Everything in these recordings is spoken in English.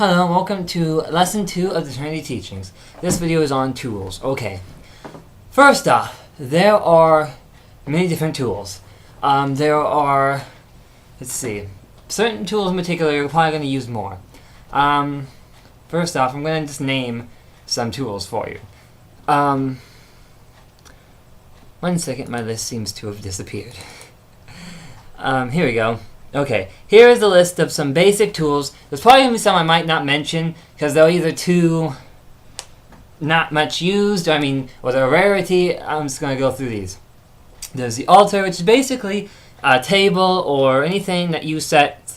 Hello, and welcome to Lesson 2 of the Trinity teachings. This video is on tools. Okay. First off, there are many different tools. There are, let's see, certain tools in particular you're probably going to use more. First off, I'm going to just name some tools for you. 1 second, my list seems to have disappeared. Here we go. Okay, here is a list of some basic tools. There's probably going to be some I might not mention because they're either too not much used, or they're a rarity. I'm just going to go through these. There's the altar, which is basically a table or anything that you set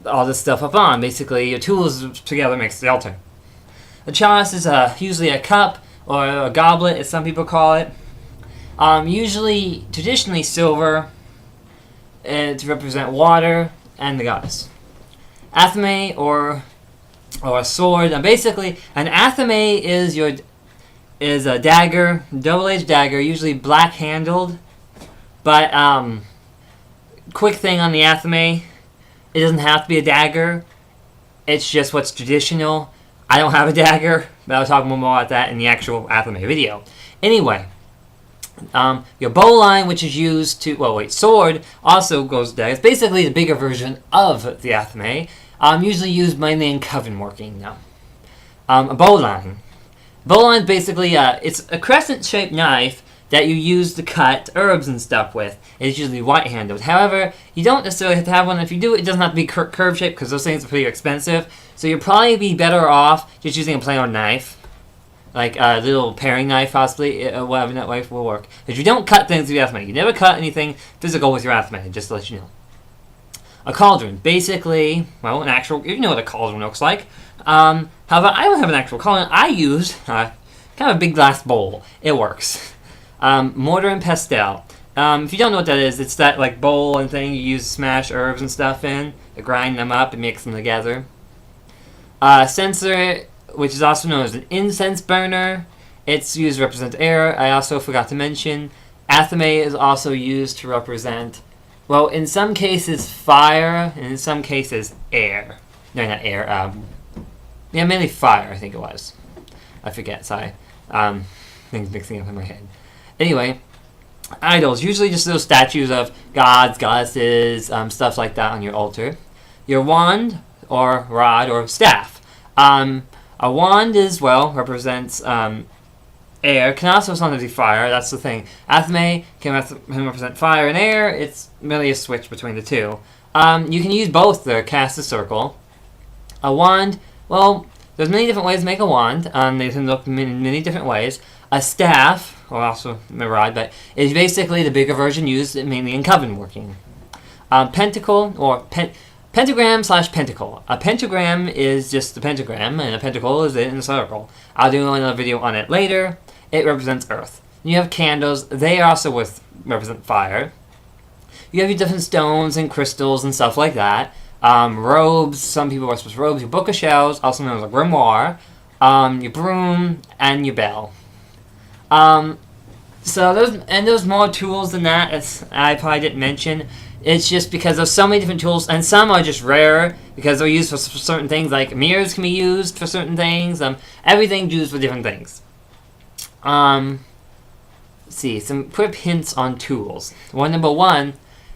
all this stuff up on. Basically, your tools together makes the altar. The chalice is usually a cup or a goblet, as some people call it. Usually, traditionally silver, to represent water and the goddess. Athame or a sword. Now basically, an athame is a dagger, double-edged dagger, usually black-handled. But quick thing on the athame, it doesn't have to be a dagger. It's just what's traditional. I don't have a dagger, but I'll talk more about that in the actual athame video. Anyway. Your bowline, which is used to, sword also goes dagger. It's basically the bigger version of the athame. Usually used mainly in coven working now. A bowline. Bowline basically, it's a crescent-shaped knife that you use to cut herbs and stuff with. It's usually white-handled. However, you don't necessarily have to have one. If you do, it doesn't have to be curved-shaped because those things are pretty expensive. So you'll probably be better off just using a plain old knife. Like a little paring knife, possibly. Whatever that knife will work. If you don't cut things with your athame, you never cut anything physical with your athame, just to let you know. A cauldron. Basically, an actual, you know what a cauldron looks like. However, I don't have an actual cauldron. I use kind of a big glass bowl. It works. Mortar and pestle. If you don't know what that is, it's that bowl and thing you use to smash herbs and stuff in, to grind them up and mix them together. Censer, which is also known as an incense burner. It's used to represent air. I also forgot to mention, athame is also used to represent, in some cases fire, and in some cases air. No, not air. Mainly fire, I think it was. I forget, sorry. Things mixing up in my head. Anyway, idols, usually just those statues of gods, goddesses, stuff like that on your altar. Your wand, or rod, or staff. A wand represents air. Can also sometimes be fire. That's the thing. Athame can represent fire and air. It's merely a switch between the two. You can use both to cast a circle. A wand, there's many different ways to make a wand. They can look in many different ways. A staff, or also a rod, but is basically the bigger version used mainly in coven working. Pentacle, or pentagram/pentacle. A pentagram is just a pentagram, and a pentacle is in a circle. I'll do another video on it later. It represents earth. You have candles. They also represent fire. You have your different stones and crystals and stuff like that. Robes. Some people wear special robes. Your book of shells, also known as a grimoire. Your broom, and your bell. There's more tools than that, as I probably didn't mention. It's just because there's so many different tools, and some are just rare because they're used for certain things, like mirrors can be used for certain things. Everything's used for different things. Let's see, some quick hints on tools. Number one,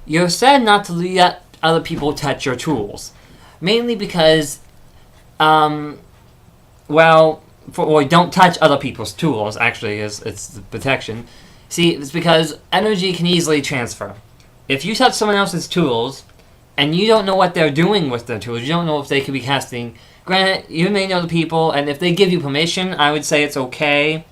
you're said not to let other people touch your tools. Mainly because, don't touch other people's tools, actually, it's the protection. See, it's because energy can easily transfer. If you touch someone else's tools, and you don't know what they're doing with their tools, you don't know if they could be casting. Granted, you may know the people, and if they give you permission, I would say it's okay.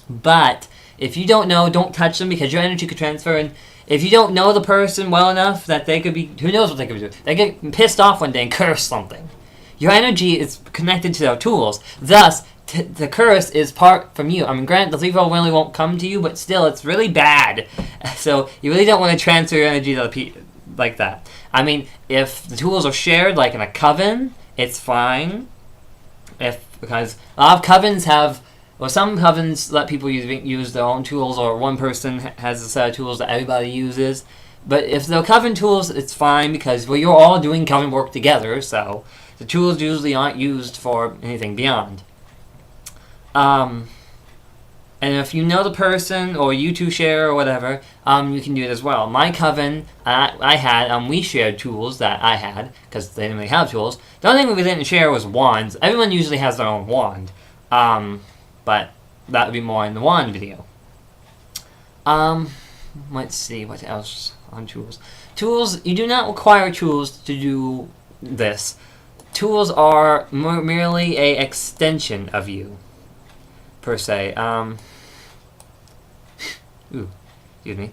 But if you don't know, don't touch them because your energy could transfer. And if you don't know the person well enough that they could be, who knows what they could be doing? They get pissed off one day and curse something. Your energy is connected to their tools. Thus, the curse is part from you. Granted, the three-fold really won't come to you, but still, it's really bad. So, you really don't want to transfer your energy to other people like that. If the tools are shared, like in a coven, it's fine. Because a lot of covens some covens let people use their own tools, or one person has a set of tools that everybody uses. But if they're coven tools, it's fine because you're all doing coven work together, so The tools usually aren't used for anything beyond. And if you know the person, or you two share, or whatever, you can do it as well. My coven, I had, we shared tools that I had, because they didn't really have tools. The only thing we didn't share was wands. Everyone usually has their own wand. But that would be more in the wand video. Let's see, what else on tools? Tools, you do not require tools to do this. Tools are merely a extension of you, per se. Excuse me.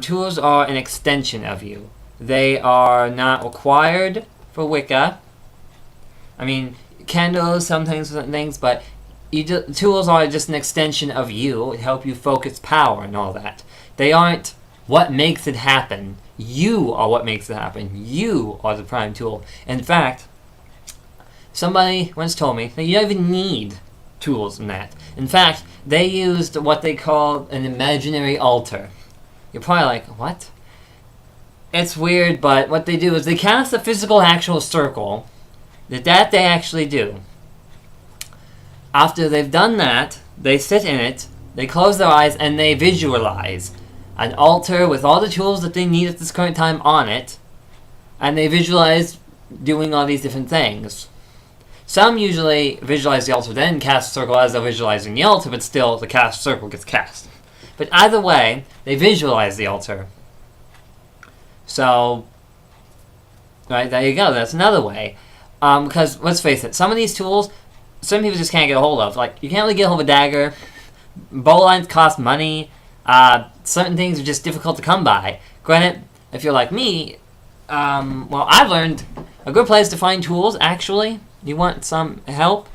Tools are an extension of you. They are not required for Wicca. I mean, candles, sometimes certain things, but tools are just an extension of you to help you focus power and all that. They aren't what makes it happen. You are what makes it happen. You are the prime tool. In fact, somebody once told me that you don't even need tools in that. In fact, they used what they call an imaginary altar. You're probably like, what? It's weird, but what they do is they cast a physical actual circle. That they actually do. After they've done that, they sit in it, they close their eyes, and they visualize an altar with all the tools that they need at this current time on it, and they visualize doing all these different things. Some usually visualize the altar, then cast a circle as they're visualizing the altar, but still the cast circle gets cast. But either way, they visualize the altar. So, right, there you go, that's another way. Because, let's face it, some of these tools, some people just can't get a hold of. Like, you can't really get a hold of a dagger. Bow lines cost money. Certain things are just difficult to come by. Granted, if you're like me, well, I've learned a good place to find tools, actually. You want some help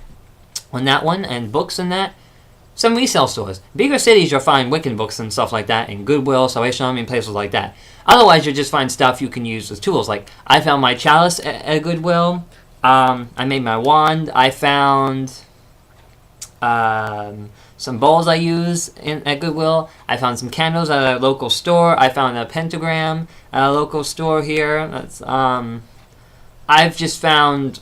on that one, and books and that? Some resale stores. Bigger cities, you'll find Wiccan books and stuff like that, in Goodwill, Salvation Army, and places like that. Otherwise, you'll just find stuff you can use as tools. Like, I found my chalice at Goodwill. I made my wand. I found some bowls I use at Goodwill. I found some candles at a local store. I found a pentagram at a local store here. That's I've just found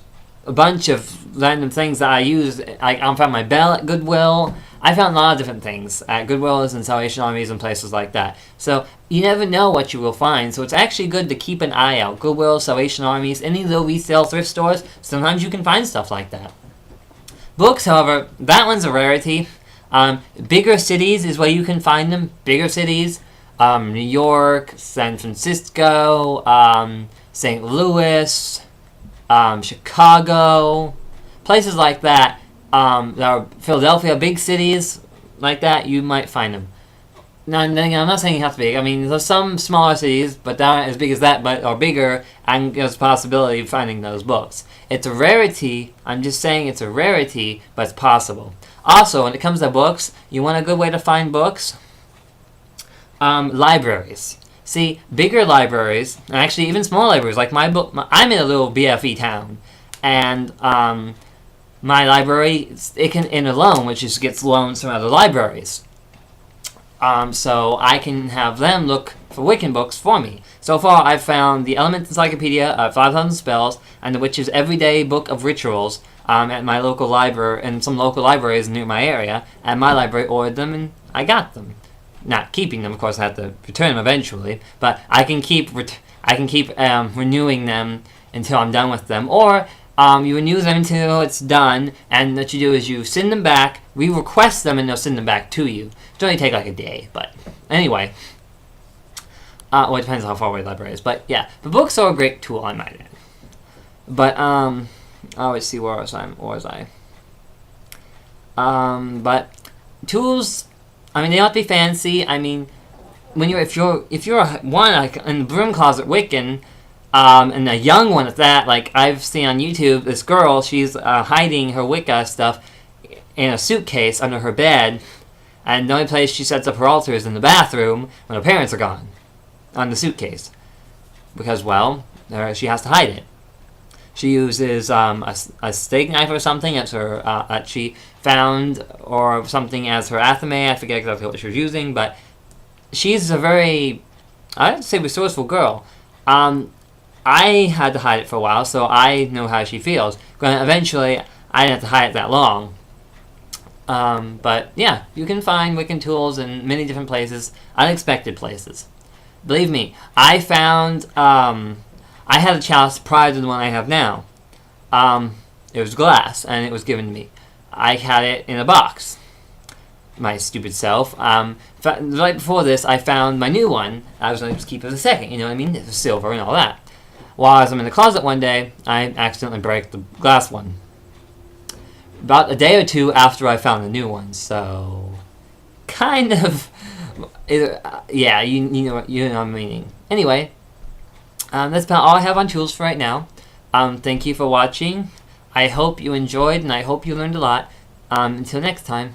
a bunch of random things that I use. I found my bell at Goodwill. I found a lot of different things at Goodwills and Salvation Armies and places like that. So you never know what you will find. So it's actually good to keep an eye out. Goodwill, Salvation Armies, any little resale thrift stores. Sometimes you can find stuff like that. Books, however, that one's a rarity. Bigger cities is where you can find them. Bigger cities, New York, San Francisco, St. Louis, Chicago, places like that. Philadelphia, big cities like that, you might find them. Now, I'm not saying you have to be. I mean, there's some smaller cities, but they aren't as big as that, but are bigger, and there's a possibility of finding those books. It's a rarity. I'm just saying it's a rarity, but it's possible. Also, when it comes to books, you want a good way to find books? Libraries. See, bigger libraries, and actually even small libraries, like I'm in a little BFE town, and my library, it can in a loan, which just gets loans from other libraries. So I can have them look for Wiccan books for me. So far, I've found the Element Encyclopedia of 5,000 Spells and the Witch's Everyday Book of Rituals at my local library, and some local libraries near my area. And my library ordered them, and I got them. Not keeping them, of course. I have to return them eventually, but I can keep renewing them until I'm done with them, or you renew them until it's done, and what you do is you send them back, we request them, and they'll send them back to you. It only take like a day, but anyway. Well, it depends on how far away the library is, but yeah. The books are a great tool, I might add. But, let's see, where was I? But tools, I mean, they don't have to be fancy. I mean, if you're one, like, in the broom closet Wiccan, and a young one at that, like I've seen on YouTube, this girl, she's hiding her Wicca stuff in a suitcase under her bed, and the only place she sets up her altar is in the bathroom when her parents are gone, on the suitcase. Because, well, she has to hide it. She uses a steak knife or something as her, that she found, or something as her athame. I forget exactly what she was using, but she's a very, I'd say, resourceful girl. I had to hide it for a while, so I know how she feels. Granted, eventually, I didn't have to hide it that long. But yeah, you can find Wiccan tools in many different places, unexpected places. Believe me, I found, I had a chalice prior to the one I have now. It was glass, and it was given to me. I had it in a box. My stupid self. Right before this, I found my new one. I was going to just keep it for a second, you know what I mean? It was silver and all that. While I was in the closet one day, I accidentally broke the glass one. About a day or two after I found the new one, so kind of, yeah, you know what I'm meaning. Anyway, that's about all I have on tools for right now. Thank you for watching. I hope you enjoyed, and I hope you learned a lot. Until next time.